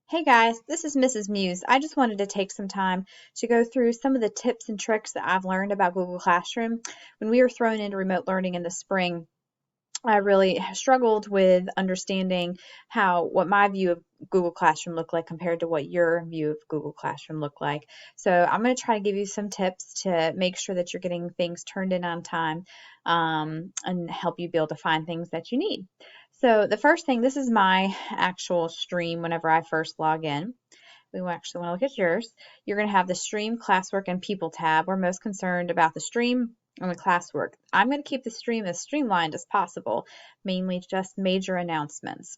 Hey guys, this is Mrs. Muse. I just wanted to take some time to go through some of the tips and tricks that I've learned about Google Classroom. When we were thrown into remote learning in the spring, I really struggled with understanding what my view of Google Classroom looked like compared to what your view of Google Classroom looked like. So I'm going to try to give you some tips to make sure that you're getting things turned in on time and help you be able to find things that you need. So the first thing, this is my actual stream whenever I first log in. We actually want to look at yours. You're going to have the stream, classwork, and people tab. We're most concerned about the stream and the classwork. I'm going to keep the stream as streamlined as possible, mainly just major announcements.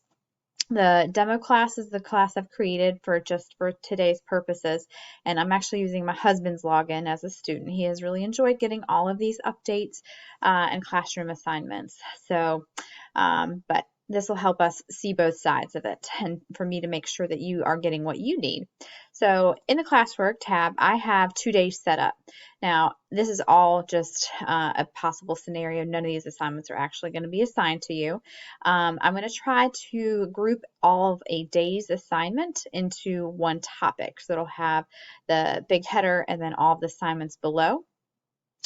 The demo class is the class I've created for today's purposes, and I'm actually using my husband's login as a student. He has really enjoyed getting all of these updates and classroom assignments. But this will help us see both sides of it and for me to make sure that you are getting what you need. So in the classwork tab, I have 2 days set up. Now, this is all just a possible scenario. None of these assignments are actually going to be assigned to you. I'm going to try to group all of a day's assignment into one topic. So it'll have the big header and then all of the assignments below.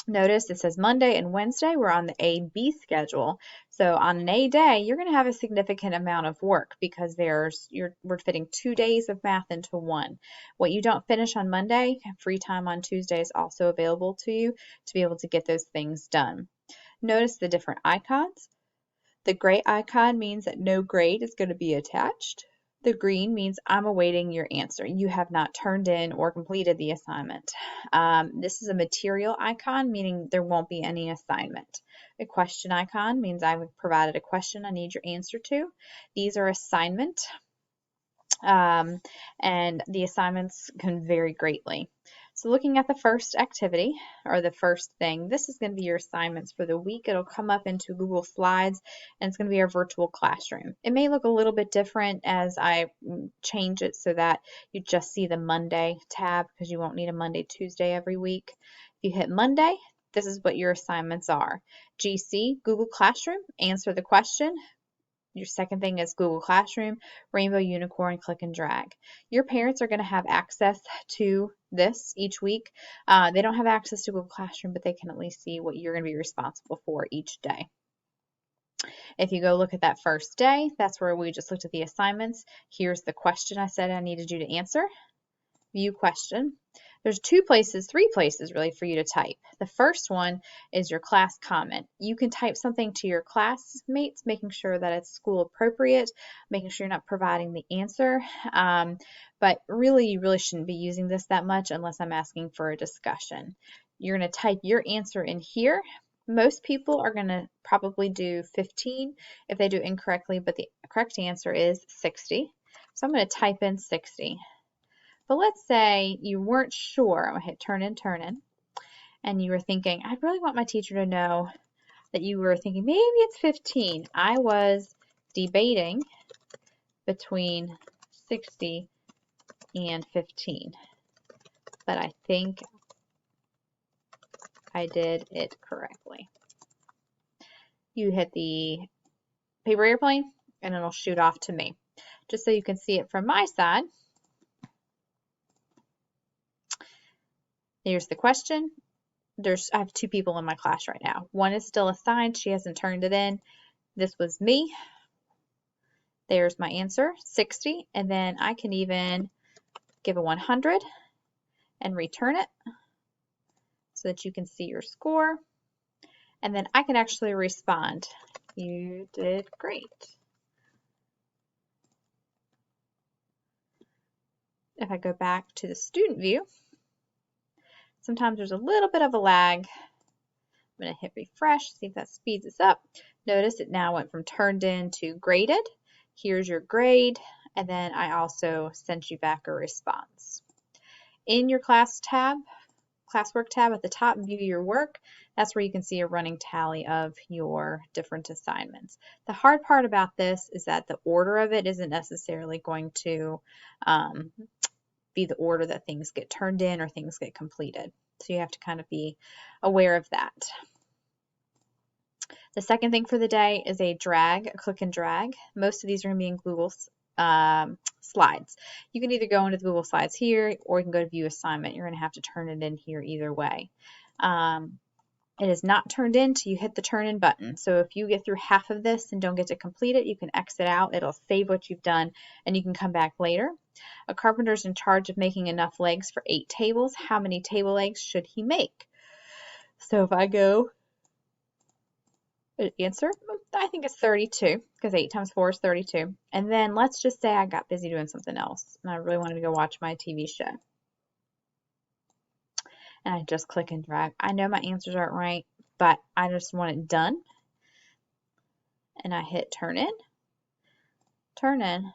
Notice it says Monday and Wednesday we're on the A-B schedule. So on an A day, you're going to have a significant amount of work because we're fitting 2 days of math into one. What you don't finish on Monday, free time on Tuesday is also available to you to be able to get those things done. Notice the different icons. The gray icon means that no grade is going to be attached. The green means I'm awaiting your answer. You have not turned in or completed the assignment. This is a material icon, meaning there won't be any assignment. A question icon means I've provided a question I need your answer to. These are assignment, and the assignments can vary greatly. So looking at the first activity, or the first thing, this is going to be your assignments for the week. It'll come up into Google Slides, and it's going to be our virtual classroom. It may look a little bit different as I change it so that you just see the Monday tab because you won't need a Monday, Tuesday every week. If you hit Monday, this is what your assignments are. GC, Google Classroom, answer the question. Your second thing is Google Classroom, Rainbow Unicorn, click and drag. Your parents are going to have access to this each week. They don't have access to Google Classroom, but they can at least see what you're going to be responsible for each day. If you go look at that first day, that's where we just looked at the assignments. Here's the question I said I needed you to answer. View question. There's three places really for you to type. The first one is your class comment. You can type something to your classmates, making sure that it's school appropriate, making sure you're not providing the answer. But really, you really shouldn't be using this that much unless I'm asking for a discussion. You're going to type your answer in here. Most people are going to probably do 15 if they do incorrectly, but the correct answer is 60. So I'm going to type in 60. But let's say you weren't sure. I'm going to hit turn in, and you were thinking, I really want my teacher to know that you were thinking maybe it's 15. I was debating between 60 and 15, but I think I did it correctly. You hit the paper airplane, and it'll shoot off to me. Just so you can see it from my side, here's the question. I have 2 people in my class right now. One is still assigned. She hasn't turned it in. This was me. There's my answer, 60. And then I can even give a 100 and return it so that you can see your score. And then I can actually respond. You did great. If I go back to the student view, sometimes there's a little bit of a lag. I'm going to hit refresh, see if that speeds us up. Notice it now went from turned in to graded. Here's your grade, and then I also sent you back a response. In your classwork tab at the top, view your work. That's where you can see a running tally of your different assignments. The hard part about this is that the order of it isn't necessarily going to be the order that things get turned in or things get completed. So you have to kind of be aware of that. The second thing for the day is a click and drag. Most of these are going to be in Google slides. You can either go into the Google Slides here, or you can go to View Assignment. You're going to have to turn it in here either way. It is not turned in till you hit the turn in button. So if you get through half of this and don't get to complete it, you can exit out. It'll save what you've done and you can come back later. A carpenter's in charge of making enough legs for 8 tables. How many table legs should he make? So if I go answer, I think it's 32 because 8 times 4 is 32. And then let's just say I got busy doing something else and I really wanted to go watch my TV show. And I just click and drag. I know my answers aren't right, but I just want it done. And I hit turn in, turn in.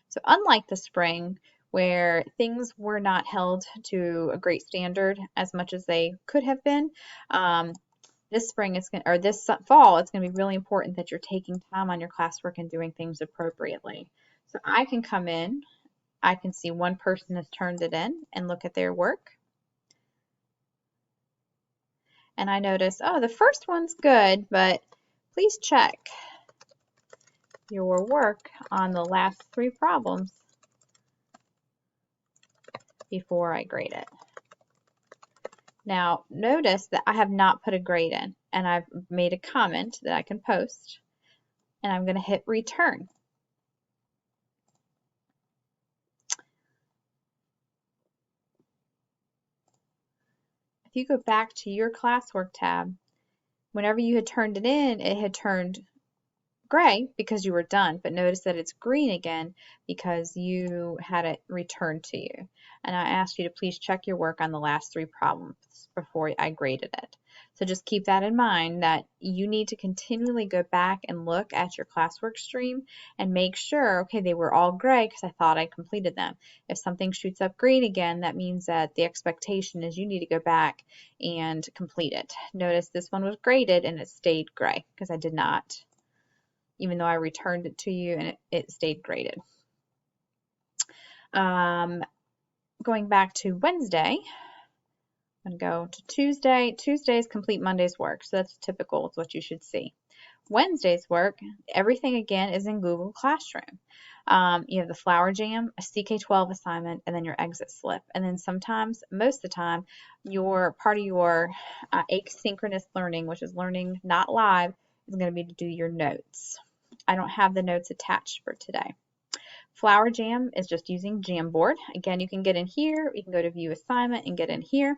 So unlike the spring, where things were not held to a great standard as much as they could have been, this spring this fall, it's going to be really important that you're taking time on your classwork and doing things appropriately. So I can come in, I can see one person has turned it in and look at their work. And I notice, oh, the first one's good, but please check your work on the last 3 problems before I grade it. Now, notice that I have not put a grade in, and I've made a comment that I can post, and I'm going to hit return. If you go back to your classwork tab, whenever you had turned it in, it had turned gray because you were done, but notice that it's green again because you had it returned to you. And I asked you to please check your work on the last 3 problems before I graded it. So just keep that in mind, that you need to continually go back and look at your classwork stream and make sure, okay, they were all gray because I thought I completed them. If something shoots up green again, that means that the expectation is you need to go back and complete it. Notice this one was graded and it stayed gray because I did not, even though I returned it to you, and it stayed graded. Going back to Wednesday, I'm going to go to Tuesday. Tuesday's complete Monday's work, so that's typical. It's what you should see. Wednesday's work, everything again is in Google Classroom. You have the Flower Jam, a CK12 assignment, and then your exit slip. And then sometimes, most of the time, your part of your asynchronous learning, which is learning not live, is going to be to do your notes. I don't have the notes attached for today. Flower Jam is just using Jamboard. Again, you can get in here, you can go to View Assignment and get in here.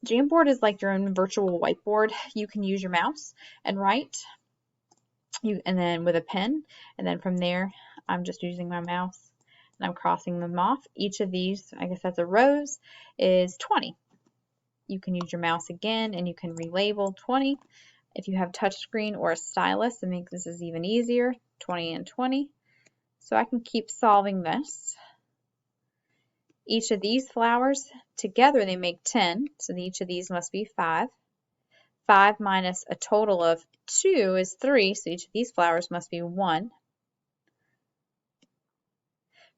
Jamboard is like your own virtual whiteboard. You can use your mouse and write, and then with a pen, and then from there, I'm just using my mouse and I'm crossing them off. Each of these, I guess that's a rows, is 20. You can use your mouse again and you can relabel 20. If you have touchscreen or a stylus, it makes this is even easier, 20 and 20. So I can keep solving this. Each of these flowers, together they make 10, so each of these must be 5. 5 minus a total of 2 is 3, so each of these flowers must be 1.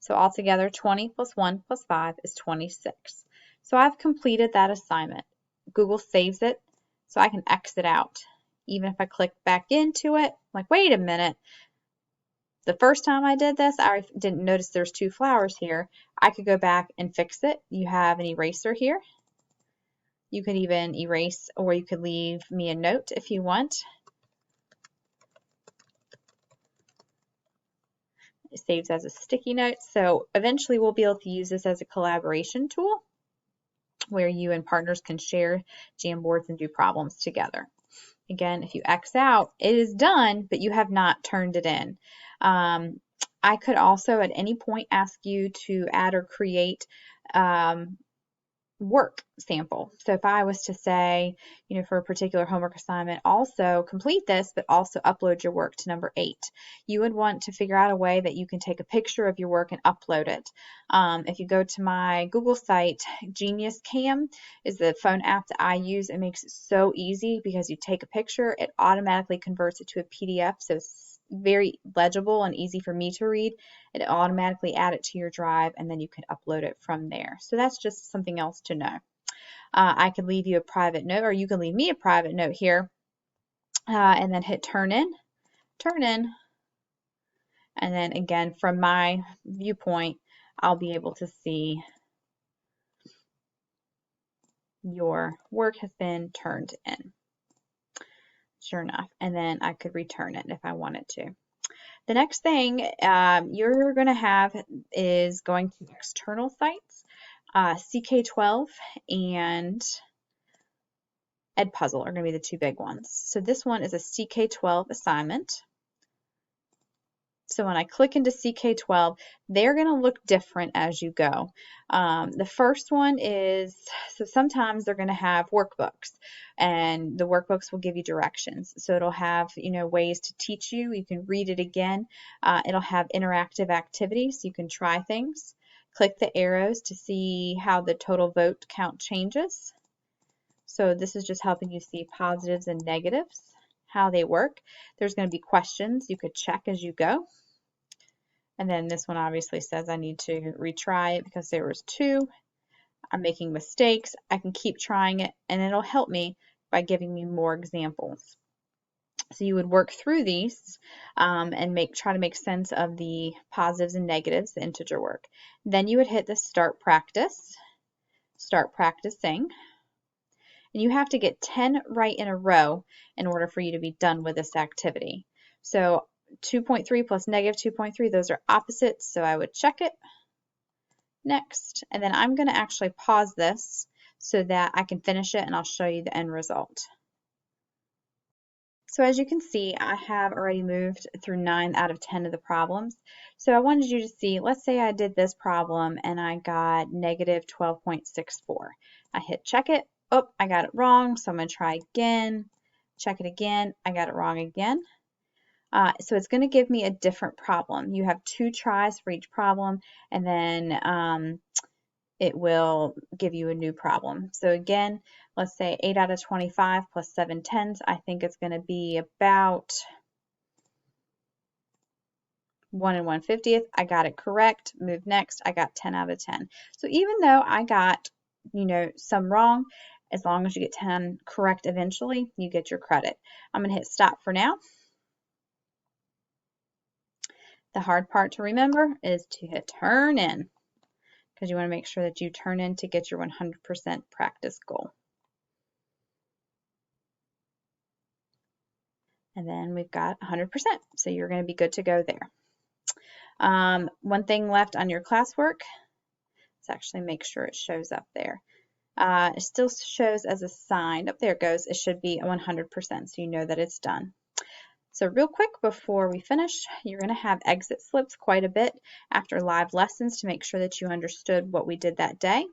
So altogether, 20 plus 1 plus 5 is 26. So I've completed that assignment. Google saves it, so I can exit out. Even if I click back into it, like, wait a minute. The first time I did this, I didn't notice there's 2 flowers here. I could go back and fix it. You have an eraser here. You could even erase, or you could leave me a note if you want. It saves as a sticky note. So eventually we'll be able to use this as a collaboration tool where you and partners can share Jamboards and do problems together. Again, if you X out, it is done, but you have not turned it in. I could also at any point ask you to add or create work sample. So if I was to say, you know, for a particular homework assignment, also complete this, but also upload your work to number 8. You would want to figure out a way that you can take a picture of your work and upload it. If you go to my Google site, Genius Cam is the phone app that I use. It makes it so easy because you take a picture, it automatically converts it to a PDF, so it's very legible and easy for me to read. It automatically add it to your drive, and then you can upload it from there. So that's just something else to know. I could leave you a private note, or you can leave me a private note here, and then hit turn in, And then again, from my viewpoint, I'll be able to see your work has been turned in. Sure enough. And then I could return it if I wanted to. The next thing you're going to have is going to external sites. CK12 and Edpuzzle are going to be the two big ones. So this one is a CK12 assignment. So when I click into CK12, they're going to look different as you go. The first one is, so sometimes they're going to have workbooks, and the workbooks will give you directions. So it'll have, ways to teach you. You can read it again. It'll have interactive activities. So you can try things. Click the arrows to see how the total vote count changes. So this is just helping you see positives and negatives, how they work. There's going to be questions you could check as you go. And then this one obviously says I need to retry it because there was 2. I'm making mistakes. I can keep trying it, and it'll help me by giving me more examples. So you would work through these and try to make sense of the positives and negatives, the integer work. Then you would hit the start practice, start practicing. And you have to get 10 right in a row in order for you to be done with this activity. So 2.3 plus negative 2.3, those are opposites, so I would check it. Next, and then I'm going to actually pause this so that I can finish it, and I'll show you the end result. So as you can see, I have already moved through 9 out of 10 of the problems. So I wanted you to see, let's say I did this problem and I got negative 12.64. I hit check it. Oh, I got it wrong, so I'm going to try again. Check it again. I got it wrong again. So it's going to give me a different problem. You have 2 tries for each problem, and then it will give you a new problem. So again, let's say 8 out of 25 plus 7 tenths. I think it's going to be about 1 1/50. I got it correct. Move next. I got 10 out of 10. So even though I got, some wrong, as long as you get 10 correct eventually, you get your credit. I'm going to hit stop for now. The hard part to remember is to hit turn in, because you want to make sure that you turn in to get your 100% practice goal. And then we've got 100%, so you're going to be good to go there. One thing left on your classwork, let's actually make sure it shows up there. It still shows as assigned. Up there it goes. It should be 100%, so you know that it's done. So real quick before we finish, you're going to have exit slips quite a bit after live lessons to make sure that you understood what we did that day.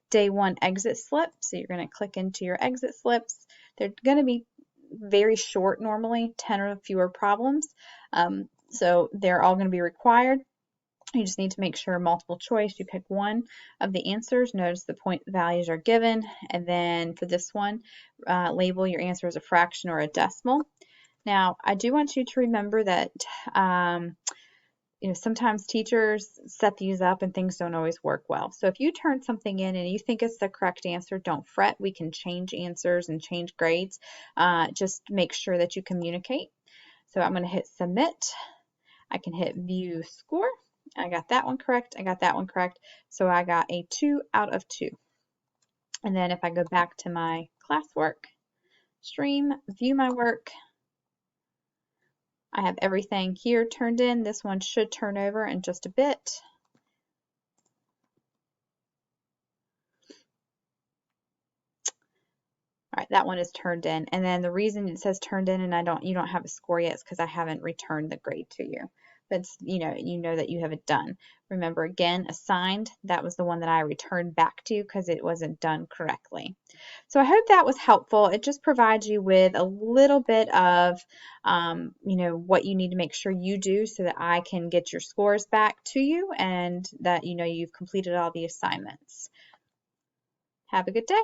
Day 1 exit slip, so you're going to click into your exit slips. They're going to be very short normally, 10 or fewer problems, so they're all going to be required. You just need to make sure multiple choice, you pick one of the answers. Notice the point values are given, and then for this one, label your answer as a fraction or a decimal. Now, I do want you to remember that sometimes teachers set these up and things don't always work well. So if you turn something in and you think it's the correct answer, don't fret. We can change answers and change grades. Just make sure that you communicate. So I'm going to hit submit. I can hit view score. I got that one correct. I got that one correct. So I got a 2 out of 2. And then if I go back to my classwork, stream, view my work, I have everything here turned in. This one should turn over in just a bit. All right, that one is turned in. And then the reason it says turned in and you don't have a score yet is because I haven't returned the grade to you. But you know that you have it done. Remember, again, assigned, that was the one that I returned back to you because it wasn't done correctly. So I hope that was helpful. It just provides you with a little bit of what you need to make sure you do so that I can get your scores back to you and that you've completed all the assignments. Have a good day.